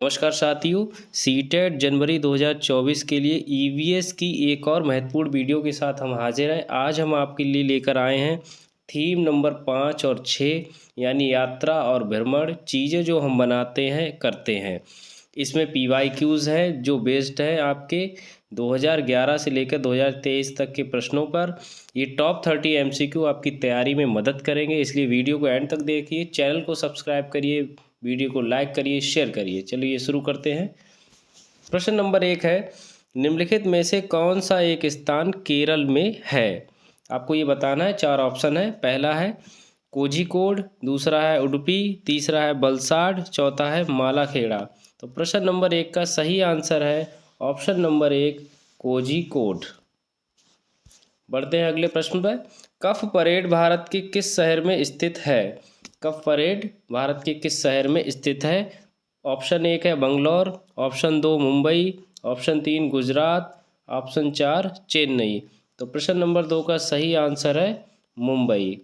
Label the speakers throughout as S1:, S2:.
S1: नमस्कार साथियों। सीटेट जनवरी 2024 के लिए ईवीएस की एक और महत्वपूर्ण वीडियो के साथ हम हाजिर हैं। आज हम आपके लिए लेकर आए हैं थीम नंबर 5 और 6 यानी यात्रा और भ्रमण, चीज़ें जो हम बनाते हैं करते हैं। इसमें पीवाईक्यूज़ हैं जो बेस्ड है आपके 2011 से लेकर 2023 तक के प्रश्नों पर। ये टॉप 30 एमसीक्यू आपकी तैयारी में मदद करेंगे, इसलिए वीडियो को एंड तक देखिए। चैनल को सब्सक्राइब करिए, वीडियो को लाइक करिए, शेयर करिए। चलिए शुरू करते हैं। प्रश्न नंबर 1 है, निम्नलिखित में से कौन सा एक स्थान केरल में है? आपको ये बताना है। 4 ऑप्शन है। पहला है कोझिकोड, दूसरा है उडुपी, तीसरा है वलसाड, चौथा है मालाखेड़ा। तो प्रश्न नंबर 1 का सही आंसर है ऑप्शन नंबर 1 कोझिकोड। बढ़ते हैं अगले प्रश्न पर। कफ परेड भारत के किस शहर में स्थित है? कफ परेड भारत के किस शहर में स्थित है? ऑप्शन 1 है Bangalore, option 2 Mumbai, option 3 Gujarat, option 4 Chennai. तो प्रश्न नंबर 2 का सही आंसर है मुंबई।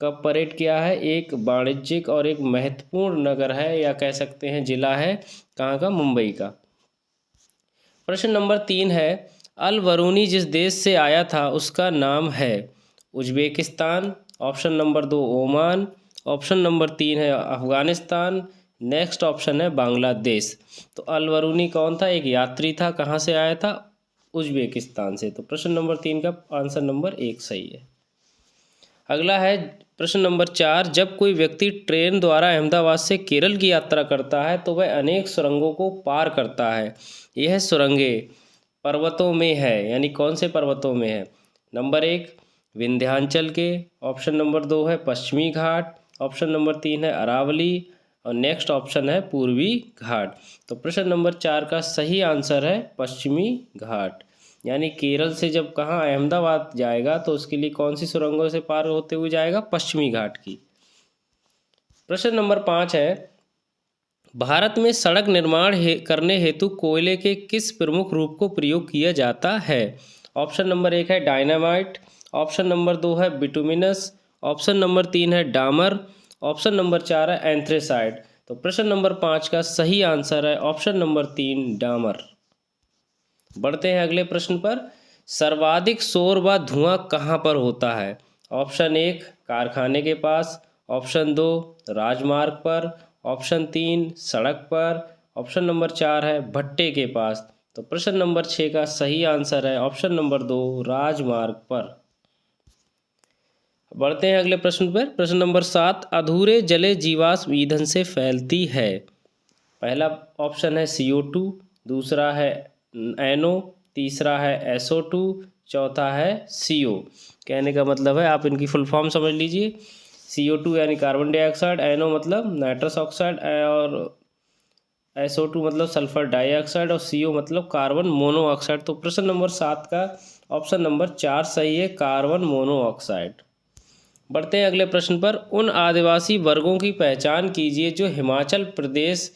S1: कफ परेड क्या है? एक वाणिज्यिक और एक महत्वपूर्ण नगर है, या कह सकते हैं जिला है। कहाँ का? मुंबई का। प्रश्न नंबर 3 है, अल बरूनी जिस देश से आया था उसका नाम है? Uzbekistan, option number 2 Oman, option number 3 है अफ़गानिस्तान, नेक्स्ट ऑप्शन है बांग्लादेश। तो अल बरूनी कौन था? एक यात्री था। कहाँ से आया था? उज्बेकिस्तान से। तो प्रश्न नंबर 3 का आंसर नंबर 1 सही है। अगला है प्रश्न नंबर 4, जब कोई व्यक्ति ट्रेन द्वारा अहमदाबाद से केरल की यात्रा करता है तो वह अनेक सुरंगों को पार करता है। यह सुरंगें पर्वतों में है, यानी कौन से पर्वतों में है? नंबर 1 विंध्याचल के, ऑप्शन नंबर 2 है पश्चिमी घाट, ऑप्शन नंबर 3 है अरावली, और नेक्स्ट ऑप्शन है पूर्वी घाट। तो प्रश्न नंबर 4 का सही आंसर है पश्चिमी घाट। यानी केरल से जब कहाँ अहमदाबाद जाएगा तो उसके लिए कौन सी सुरंगों से पार होते हुए जाएगा? पश्चिमी घाट की। प्रश्न नंबर 5 है, भारत में सड़क निर्माण करने हेतु कोयले के किस प्रमुख रूप को प्रयोग किया जाता है? ऑप्शन नंबर 1 है डायनामाइट, ऑप्शन नंबर 2 है बिटुमिनस, ऑप्शन नंबर 3 है डामर, ऑप्शन नंबर 4 है एंथ्रेसाइड। तो प्रश्न नंबर 5 का सही आंसर है ऑप्शन नंबर 3 डामर। बढ़ते हैं अगले प्रश्न पर। सर्वाधिक शोर व धुआं कहाँ पर होता है? ऑप्शन 1 कारखाने के पास, ऑप्शन 2 राजमार्ग पर, ऑप्शन 3 सड़क पर, ऑप्शन नंबर 4 है भट्टे के पास। तो प्रश्न नंबर 6 का सही आंसर है ऑप्शन नंबर 2 राजमार्ग पर। बढ़ते हैं अगले प्रश्न पर। प्रश्न नंबर 7, अधूरे जले जीवाश्म ईंधन से फैलती है? पहला ऑप्शन है CO2, दूसरा है NO, तीसरा है SO2, चौथा है CO। कहने का मतलब है, आप इनकी फुल फॉर्म समझ लीजिए। CO2 यानी कार्बन डाइऑक्साइड, NO मतलब नाइट्रस ऑक्साइड, और SO2 मतलब सल्फर डाइऑक्साइड, और CO मतलब कार्बन मोनोऑक्साइड। तो प्रश्न नंबर 7 का ऑप्शन नंबर 4 सही है, कार्बन मोनोऑक्साइड। बढ़ते हैं अगले प्रश्न पर। उन आदिवासी वर्गों की पहचान कीजिए जो हिमाचल प्रदेश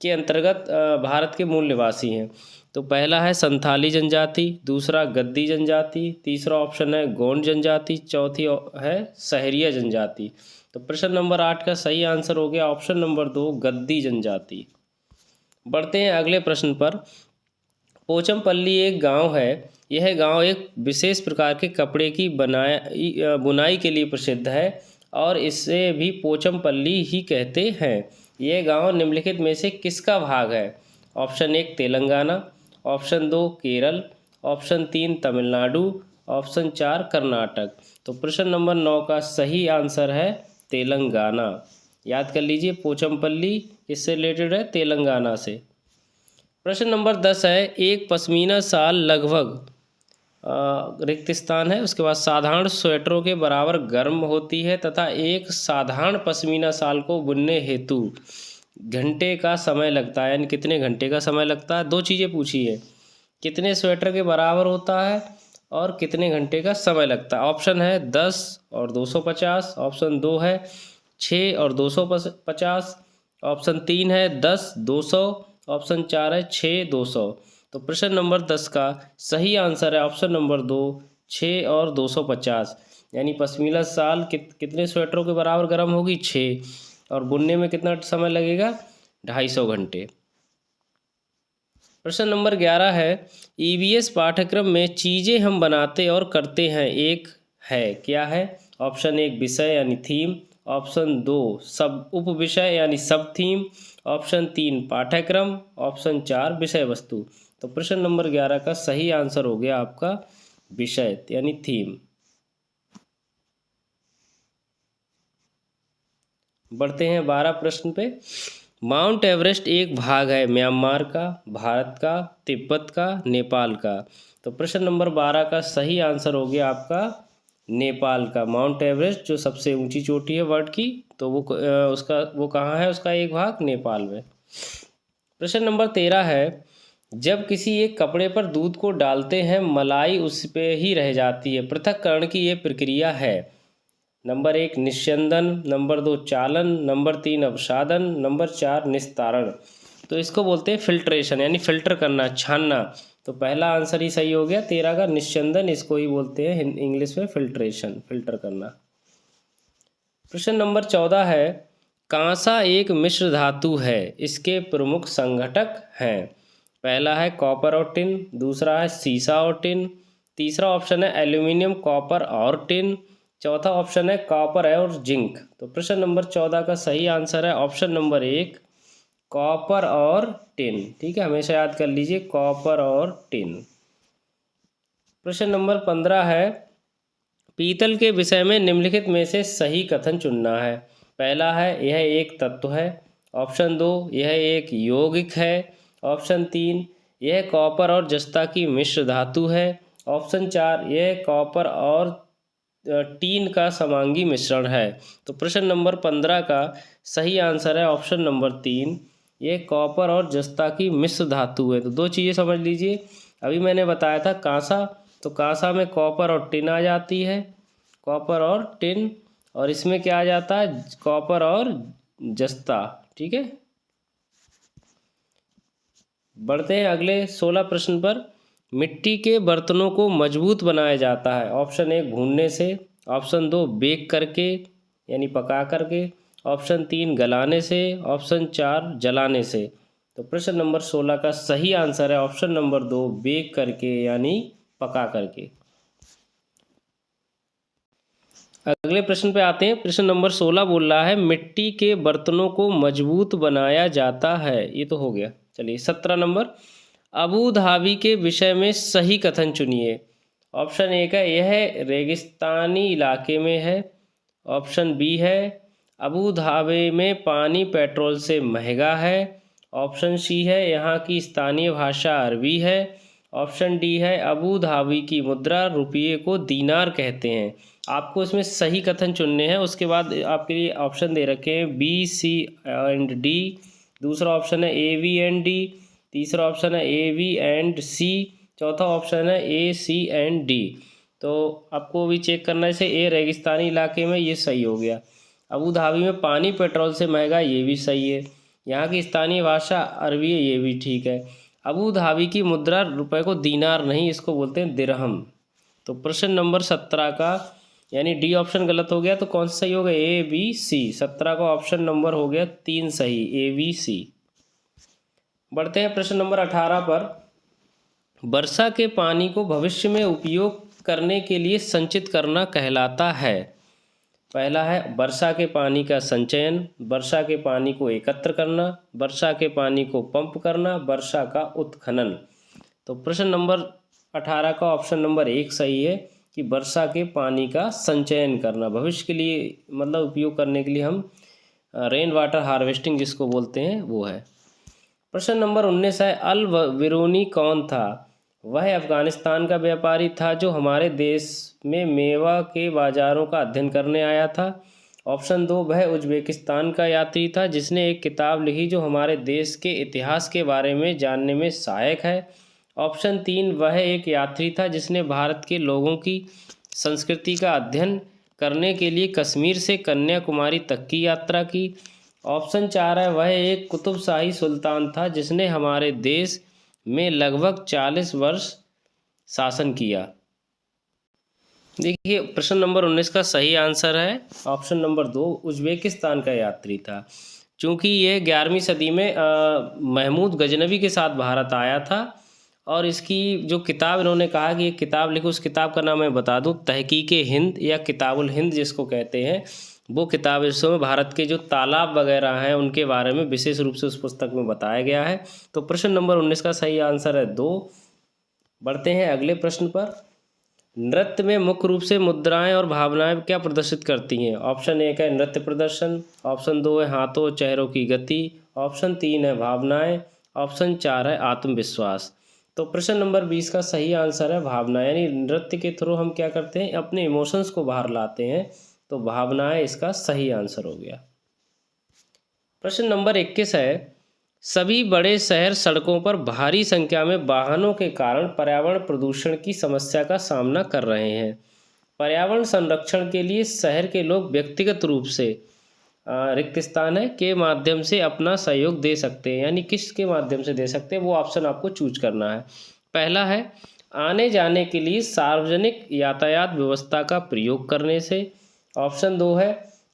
S1: के अंतर्गत भारत के मूल निवासी हैं। तो पहला है संथाली जनजाति, दूसरा गद्दी जनजाति, तीसरा ऑप्शन है गोंड जनजाति, चौथी है सहरिया जनजाति। तो प्रश्न नंबर 8 का सही आंसर हो गया ऑप्शन नंबर 2 गद्दी जनजाति। बढ़ते हैं अगले प्रश्न पर। पोचमपल्ली एक गांव है। यह गांव एक विशेष प्रकार के कपड़े की बुनाई के लिए प्रसिद्ध है और इसे भी पोचमपल्ली ही कहते हैं। यह गांव निम्नलिखित में से किसका भाग है? Option 1 Telangana, option 2 Kerala, option 3 Tamil Nadu, option 4 Karnataka. तो प्रश्न नंबर 9 का सही आंसर है तेलंगाना। याद कर लीजिए, पोचमपल्ली किससे रिलेटेड है? तेलंगाना से। प्रश्न नंबर 10 है, एक पश्मीना शाल लगभग रिक्त स्थान है, उसके बाद साधारण स्वेटरों के बराबर गर्म होती है तथा एक साधारण पश्मीना शाल को बुनने हेतु घंटे का समय लगता है, यानी कितने घंटे का समय लगता है? 2 चीज़ें पूछी है, कितने स्वेटर के बराबर होता है और कितने घंटे का समय लगता है। ऑप्शन है 10 और 250, ऑप्शन 2 है 6 और 250, ऑप्शन 3 है 10 200, ऑप्शन 4 है 6 200। तो प्रश्न नंबर 10 का सही आंसर है ऑप्शन नंबर 2 6 और 250। यानी पश्मीना शाल कितने स्वेटरों के बराबर गर्म होगी? 6, और बुनने में कितना समय लगेगा? 250 घंटे। प्रश्न नंबर 11 है, ईवीएस पाठ्यक्रम में चीज़ें हम बनाते और करते हैं एक है, क्या है? ऑप्शन 1 विषय यानी थीम, ऑप्शन 2 सब उप विषय यानी सब थीम, ऑप्शन 3 पाठ्यक्रम, ऑप्शन 4 विषय वस्तु। तो प्रश्न नंबर 11 का सही आंसर हो गया आपका विषय यानी थीम। बढ़ते हैं 12 प्रश्न पे। माउंट एवरेस्ट एक भाग है म्यांमार का, भारत का, तिब्बत का, नेपाल का। तो प्रश्न नंबर 12 का सही आंसर हो गया आपका नेपाल का। माउंट एवरेस्ट जो सबसे ऊंची चोटी है वर्ल्ड की, तो वो कहाँ है? उसका एक भाग नेपाल में। प्रश्न नंबर 13 है, जब किसी एक कपड़े पर दूध को डालते हैं मलाई उस पे ही रह जाती है, पृथक्करण की ये प्रक्रिया है। नंबर 1 निस्यंदन, नंबर 2 चालन, नंबर 3 अवसादन, नंबर 4 निस्तारण। तो इसको बोलते हैं फिल्ट्रेशन यानी फिल्टर करना, छानना। तो पहला आंसर ही सही हो गया 13 का, निस्यंदन इसको ही बोलते हैं इंग्लिश में फिल्ट्रेशन, फिल्टर करना। प्रश्न नंबर 14 है, कांसा एक मिश्र धातु है, इसके प्रमुख संघटक हैं। पहला है कॉपर और टिन, दूसरा है सीसा और टिन, तीसरा ऑप्शन है एल्यूमिनियम कॉपर और टिन, चौथा ऑप्शन है कॉपर और जिंक। तो प्रश्न नंबर 14 का सही आंसर है ऑप्शन नंबर 1 कॉपर और टिन। ठीक है, हमेशा याद कर लीजिए कॉपर और टिन। प्रश्न नंबर 15 है, पीतल के विषय में निम्नलिखित में से सही कथन चुनना है। पहला है यह एक तत्व है, ऑप्शन 2 यह एक यौगिक है, ऑप्शन 3 यह कॉपर और जस्ता की मिश्र धातु है, ऑप्शन 4 यह कॉपर और टीन का समांगी मिश्रण है। तो प्रश्न नंबर 15 का सही आंसर है ऑप्शन नंबर 3 ये कॉपर और जस्ता की मिश्र धातु है। तो दो चीज़ें समझ लीजिए, अभी मैंने बताया था कांसा, तो कांसा में कॉपर और टिन आ जाती है, कॉपर और टिन, और इसमें क्या आ जाता है कॉपर और जस्ता। ठीक है, बढ़ते हैं अगले 16 प्रश्न पर। मिट्टी के बर्तनों को मजबूत बनाया जाता है। ऑप्शन 1 भूनने से, ऑप्शन 2 बेक करके यानी पका करके, ऑप्शन 3 गलाने से, ऑप्शन 4 जलाने से। तो प्रश्न नंबर 16 का सही आंसर है ऑप्शन नंबर 2 बेक करके यानी पका करके। अगले प्रश्न पे आते हैं। प्रश्न नंबर 16 बोल रहा है मिट्टी के बर्तनों को मजबूत बनाया जाता है। ये तो हो गया। चलिए 17 नंबर, अबू धाबी के विषय में सही कथन चुनिए। ऑप्शन 1 है यह रेगिस्तानी इलाके में है, ऑप्शन बी है अबू धाबी में पानी पेट्रोल से महंगा है, ऑप्शन सी है यहाँ की स्थानीय भाषा अरबी है, ऑप्शन डी है अबू धाबी की मुद्रा रुपये को दीनार कहते हैं। आपको इसमें सही कथन चुनने हैं। उसके बाद आपके लिए ऑप्शन दे रखे हैं बी, सी एंड डी, दूसरा ऑप्शन है ए, वी एंड डी, तीसरा ऑप्शन है ए, वी एंड सी, चौथा ऑप्शन है ए, सी एंड डी। तो आपको भी चेक करना है। ए रेगिस्तानी इलाके में, ये सही हो गया। अबू धाबी में पानी पेट्रोल से महंगा, ये भी सही है। यहाँ की स्थानीय भाषा अरबी है, ये भी ठीक है। अबू धाबी की मुद्रा रुपए को दीनार नहीं, इसको बोलते हैं दिरहम। तो प्रश्न नंबर 17 का यानी डी ऑप्शन गलत हो गया, तो कौन सा सही होगा? ए, बी, सी। 17 का ऑप्शन नंबर हो गया 3 सही, ए, बी, सी। बढ़ते हैं प्रश्न नंबर 18 पर। वर्षा के पानी को भविष्य में उपयोग करने के लिए संचित करना कहलाता है। पहला है वर्षा के पानी का संचयन, वर्षा के पानी को एकत्र करना, वर्षा के पानी को पंप करना, वर्षा का उत्खनन। तो प्रश्न नंबर 18 का ऑप्शन नंबर 1 सही है कि वर्षा के पानी का संचयन करना, भविष्य के लिए मतलब उपयोग करने के लिए हम रेन वाटर हार्वेस्टिंग जिसको बोलते हैं वो है। प्रश्न नंबर 19 है अल बिरूनी कौन था? वह अफगानिस्तान का व्यापारी था जो हमारे देश में मेवा के बाज़ारों का अध्ययन करने आया था। ऑप्शन 2 वह उज्बेकिस्तान का यात्री था जिसने एक किताब लिखी जो हमारे देश के इतिहास के बारे में जानने में सहायक है। ऑप्शन 3 वह एक यात्री था जिसने भारत के लोगों की संस्कृति का अध्ययन करने के लिए कश्मीर से कन्याकुमारी तक की यात्रा की। ऑप्शन 4 है वह एक कुतुबशाही सुल्तान था जिसने हमारे देश में लगभग 40 वर्ष शासन किया। देखिए प्रश्न नंबर 19 का सही आंसर है ऑप्शन नंबर 2 उज्बेकिस्तान का यात्री था। चूँकि ये 11वीं सदी में महमूद गजनवी के साथ भारत आया था। और इसकी जो किताब इन्होंने कहा कि एक किताब लिखो, उस किताब का नाम मैं बता दूं, तहकीके हिंद या किताबुल हिंद जिसको कहते हैं। वो किताब इस समय भारत के जो तालाब वगैरह हैं उनके बारे में विशेष रूप से उस पुस्तक में बताया गया है। तो प्रश्न नंबर 19 का सही आंसर है 2। बढ़ते हैं अगले प्रश्न पर। नृत्य में मुख्य रूप से मुद्राएं और भावनाएं क्या प्रदर्शित करती हैं? ऑप्शन 1 है नृत्य प्रदर्शन, ऑप्शन 2 है हाथों चेहरों की गति, ऑप्शन 3 है भावनाएं, ऑप्शन 4 है आत्मविश्वास। तो प्रश्न नंबर 20 का सही आंसर है भावना। यानी नृत्य के थ्रू हम क्या करते हैं, अपने इमोशंस को बाहर लाते हैं। तो भावनाएं इसका सही आंसर हो गया। प्रश्न नंबर 21 है, सभी बड़े शहर सड़कों पर भारी संख्या में वाहनों के कारण पर्यावरण प्रदूषण की समस्या का सामना कर रहे हैं। पर्यावरण संरक्षण के लिए शहर के लोग व्यक्तिगत रूप से रिक्त स्थान है के माध्यम से अपना सहयोग दे सकते हैं। यानी किस के माध्यम से दे सकते हैं, वो ऑप्शन आपको चूज करना है। पहला है आने जाने के लिए सार्वजनिक यातायात व्यवस्था का प्रयोग करने से, ऑप्शन 2 है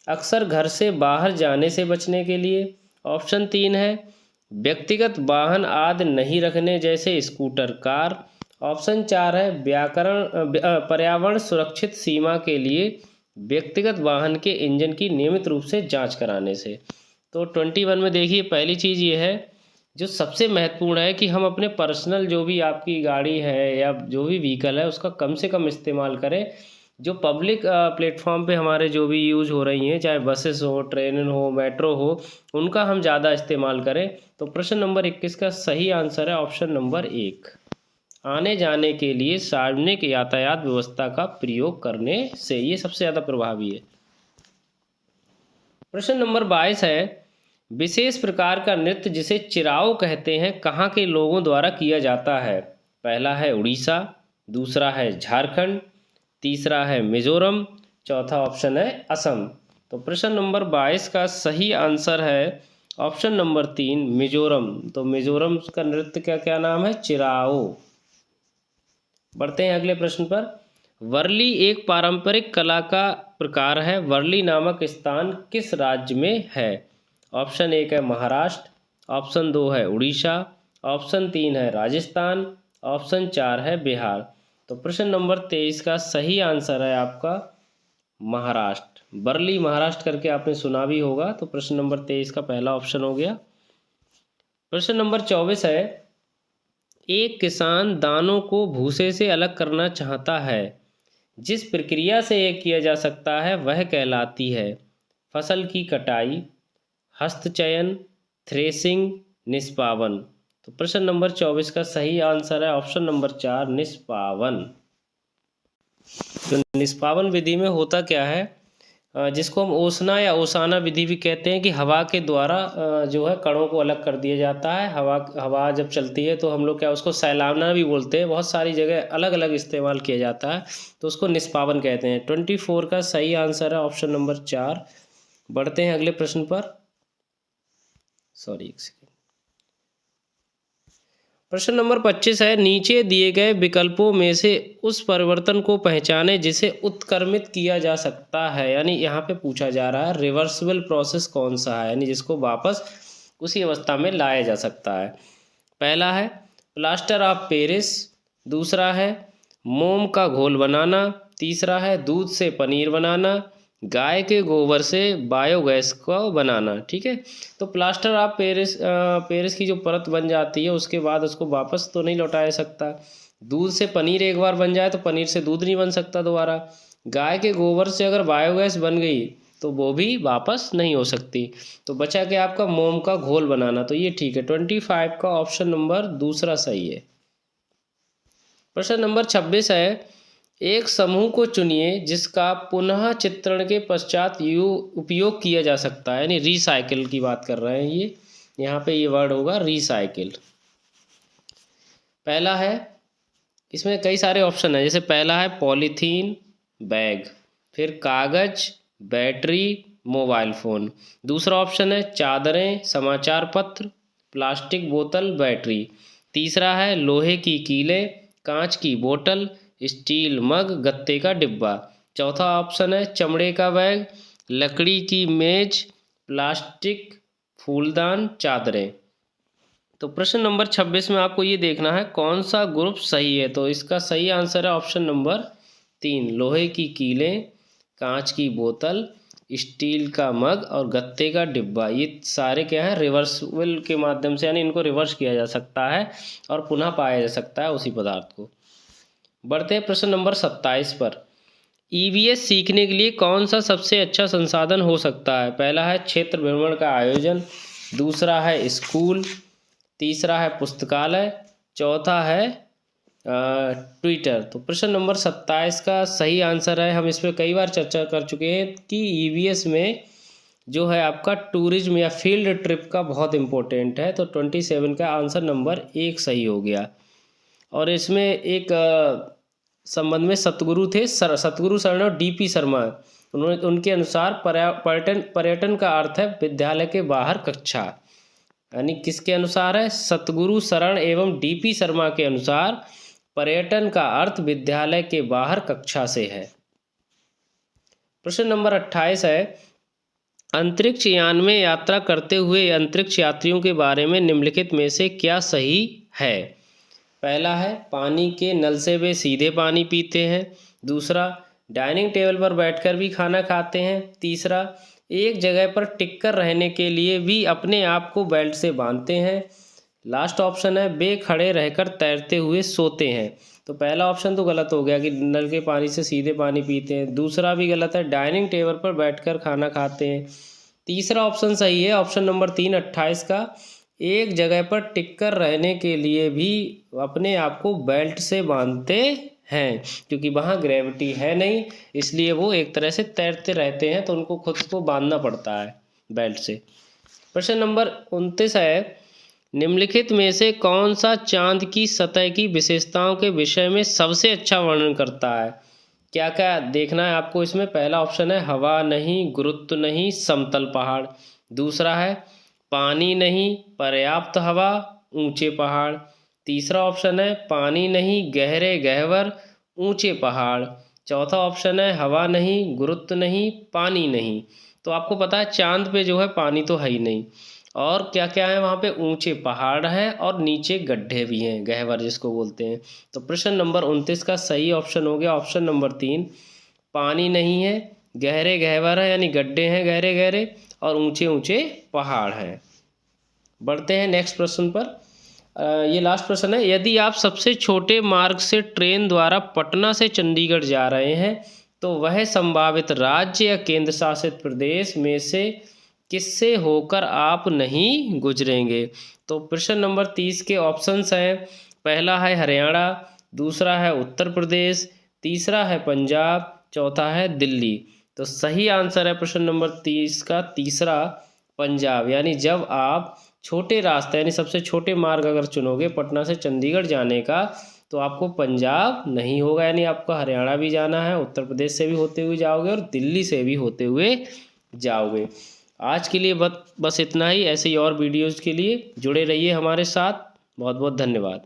S1: अक्सर घर से बाहर जाने से बचने के लिए, ऑप्शन 3 है व्यक्तिगत वाहन आदि नहीं रखने जैसे स्कूटर कार, ऑप्शन 4 है पर्यावरण सुरक्षित सीमा के लिए व्यक्तिगत वाहन के इंजन की नियमित रूप से जांच कराने से। तो 21 में देखिए पहली चीज़ ये है जो सबसे महत्वपूर्ण है कि हम अपने पर्सनल जो भी आपकी गाड़ी है या जो भी व्हीकल है उसका कम से कम इस्तेमाल करें। जो पब्लिक प्लेटफॉर्म पे हमारे जो भी यूज़ हो रही हैं, चाहे बसेस हो, ट्रेन हो, मेट्रो हो, उनका हम ज़्यादा इस्तेमाल करें। तो प्रश्न नंबर 21 का सही आंसर है ऑप्शन नंबर 1, आने जाने के लिए सार्वजनिक यातायात व्यवस्था का प्रयोग करने से। ये सबसे ज़्यादा प्रभावी है। प्रश्न नंबर 22 है, विशेष प्रकार का नृत्य जिसे चिराओ कहते हैं कहाँ के लोगों द्वारा किया जाता है? पहला है उड़ीसा, दूसरा है झारखंड, तीसरा है मिजोरम, चौथा ऑप्शन है असम। तो प्रश्न नंबर 22 का सही आंसर है ऑप्शन नंबर 3 मिजोरम। तो मिजोरम का नृत्य का क्या नाम है? चिराओ। बढ़ते हैं अगले प्रश्न पर। वर्ली एक पारंपरिक कला का प्रकार है। वर्ली नामक स्थान किस राज्य में है? ऑप्शन 1 है महाराष्ट्र, ऑप्शन 2 है उड़ीसा, ऑप्शन 3 है राजस्थान, ऑप्शन 4 है बिहार। तो प्रश्न नंबर 23 का सही आंसर है आपका महाराष्ट्र। वर्ली महाराष्ट्र करके आपने सुना भी होगा। तो प्रश्न नंबर 23 का पहला ऑप्शन हो गया। प्रश्न नंबर 24 है, एक किसान दानों को भूसे से अलग करना चाहता है, जिस प्रक्रिया से यह किया जा सकता है वह कहलाती है फसल की कटाई, हस्तचयन, थ्रेसिंग, निष्पावन। तो प्रश्न नंबर 24 का सही आंसर है ऑप्शन नंबर 4 निष्पावन। तो निष्पावन विधि में होता क्या है, जिसको हम ओसना या ओसाना विधि भी कहते हैं, कि हवा के द्वारा जो है कणों को अलग कर दिया जाता है। हवा जब चलती है तो हम लोग क्या उसको सैलावना भी बोलते हैं, बहुत सारी जगह अलग अलग इस्तेमाल किया जाता है, तो उसको निष्पावन कहते हैं। 24 का सही आंसर है ऑप्शन नंबर 4। बढ़ते हैं अगले प्रश्न पर। एक सेकेंड। प्रश्न नंबर 25 है, नीचे दिए गए विकल्पों में से उस परिवर्तन को पहचाने जिसे उत्क्रमित किया जा सकता है। यानी यहाँ पे पूछा जा रहा है रिवर्सिबल प्रोसेस कौन सा है, यानी जिसको वापस उसी अवस्था में लाया जा सकता है। पहला है प्लास्टर ऑफ पेरिस, दूसरा है मोम का घोल बनाना, तीसरा है दूध से पनीर बनाना, गाय के गोबर से बायोगैस को बनाना। ठीक है, तो प्लास्टर ऑफ पेरिस की जो परत बन जाती है उसके बाद उसको वापस तो नहीं लौटाया सकता। दूध से पनीर एक बार बन जाए तो पनीर से दूध नहीं बन सकता दोबारा। गाय के गोबर से अगर बायोगैस बन गई तो वो भी वापस नहीं हो सकती। तो बचा के आपका मोम का घोल बनाना, तो ये ठीक है। 25 का ऑप्शन नंबर दूसरा सही है। प्रश्न नंबर 26 है, एक समूह को चुनिए जिसका पुनः चित्रण के पश्चात उपयोग किया जा सकता है। यानी रिसाइकिल की बात कर रहे हैं ये, यहाँ पे ये वर्ड होगा रिसाइकिल। पहला है, इसमें कई सारे ऑप्शन है, जैसे पहला है पॉलीथीन बैग, फिर कागज, बैटरी, मोबाइल फ़ोन। दूसरा ऑप्शन है चादरें, समाचार पत्र, प्लास्टिक बोतल, बैटरी। तीसरा है लोहे की कीलें, कांच की बोतल, स्टील मग, गत्ते का डिब्बा। चौथा ऑप्शन है चमड़े का बैग, लकड़ी की मेज, प्लास्टिक फूलदान, चादरें। तो प्रश्न नंबर 26 में आपको ये देखना है कौन सा ग्रुप सही है। तो इसका सही आंसर है ऑप्शन नंबर 3, लोहे की कीलें, कांच की बोतल, स्टील का मग और गत्ते का डिब्बा। ये सारे क्या हैं, रिवर्सिबल के माध्यम से, यानी इनको रिवर्स किया जा सकता है और पुनः पाया जा सकता है उसी पदार्थ को। बढ़ते हैं प्रश्न नंबर 27 पर। ईवीएस सीखने के लिए कौन सा सबसे अच्छा संसाधन हो सकता है। पहला है क्षेत्र भ्रमण का आयोजन, दूसरा है स्कूल, तीसरा है पुस्तकालय, चौथा है ट्विटर। तो प्रश्न नंबर 27 का सही आंसर है, हम इस पर कई बार चर्चा कर चुके हैं कि ईवीएस में जो है आपका टूरिज्म या फील्ड ट्रिप का बहुत इम्पोर्टेंट है। तो 27 का आंसर नंबर 1 सही हो गया। और इसमें एक संबंध में सतगुरु थे, सतगुरु शरण और डीपी शर्मा, उनके अनुसार पर्यटन का अर्थ है विद्यालय के बाहर कक्षा। यानी किसके अनुसार है, सतगुरु शरण एवं डीपी शर्मा के अनुसार पर्यटन का अर्थ विद्यालय के बाहर कक्षा से है। प्रश्न नंबर 28 है, अंतरिक्ष यान में यात्रा करते हुए अंतरिक्ष यात्रियों के बारे में निम्नलिखित में से क्या सही है। पहला है पानी के नल से वे सीधे पानी पीते हैं, दूसरा डाइनिंग टेबल पर बैठकर भी खाना खाते हैं, तीसरा एक जगह पर टिककर रहने के लिए भी अपने आप को बेल्ट से बांधते हैं, लास्ट ऑप्शन है वे खड़े रहकर तैरते हुए सोते हैं। तो पहला ऑप्शन तो गलत हो गया कि नल के पानी से सीधे पानी पीते हैं, दूसरा भी गलत है डाइनिंग टेबल पर बैठकर खाना खाते हैं, तीसरा ऑप्शन सही है ऑप्शन नंबर 3 28 का, एक जगह पर टिककर रहने के लिए भी अपने आप को बेल्ट से बांधते हैं, क्योंकि वहाँ ग्रेविटी है नहीं, इसलिए वो एक तरह से तैरते रहते हैं, तो उनको खुद को बांधना पड़ता है बेल्ट से। प्रश्न नंबर 29 है, निम्नलिखित में से कौन सा चांद की सतह की विशेषताओं के विषय में सबसे अच्छा वर्णन करता है। क्या क्या देखना है आपको इसमें। पहला ऑप्शन है हवा नहीं, गुरुत्व नहीं, समतल पहाड़, दूसरा है पानी नहीं, पर्याप्त हवा, ऊंचे पहाड़, तीसरा ऑप्शन है पानी नहीं, गहरे गह्वर, ऊंचे पहाड़, चौथा ऑप्शन है हवा नहीं, गुरुत्व नहीं, पानी नहीं। तो आपको पता है चांद पे जो है पानी तो है ही नहीं, और क्या क्या है वहाँ पे, ऊंचे पहाड़ हैं और नीचे गड्ढे भी हैं, गह्वर जिसको बोलते हैं। तो प्रश्न नंबर 29 का सही ऑप्शन हो गया ऑप्शन नंबर 3, पानी नहीं है, गहरे गह्वर है यानी गड्ढे हैं गहरे गहरे, और ऊंचे ऊंचे पहाड़ हैं। बढ़ते हैं नेक्स्ट प्रश्न पर। ये लास्ट प्रश्न है, यदि आप सबसे छोटे मार्ग से ट्रेन द्वारा पटना से चंडीगढ़ जा रहे हैं तो वह संभावित राज्य या केंद्र शासित प्रदेश में से किससे होकर आप नहीं गुजरेंगे। तो प्रश्न नंबर 30 के ऑप्शंस हैं, पहला है हरियाणा, दूसरा है उत्तर प्रदेश, तीसरा है पंजाब, चौथा है दिल्ली। तो सही आंसर है प्रश्न नंबर 30 का तीसरा, पंजाब। यानी जब आप छोटे रास्ते यानी सबसे छोटे मार्ग अगर चुनोगे पटना से चंडीगढ़ जाने का, तो आपको पंजाब नहीं होगा, यानी आपको हरियाणा भी जाना है, उत्तर प्रदेश से भी होते हुए जाओगे और दिल्ली से भी होते हुए जाओगे। आज के लिए बस इतना ही। ऐसे ही और वीडियोज़ के लिए जुड़े रहिए हमारे साथ। बहुत बहुत धन्यवाद।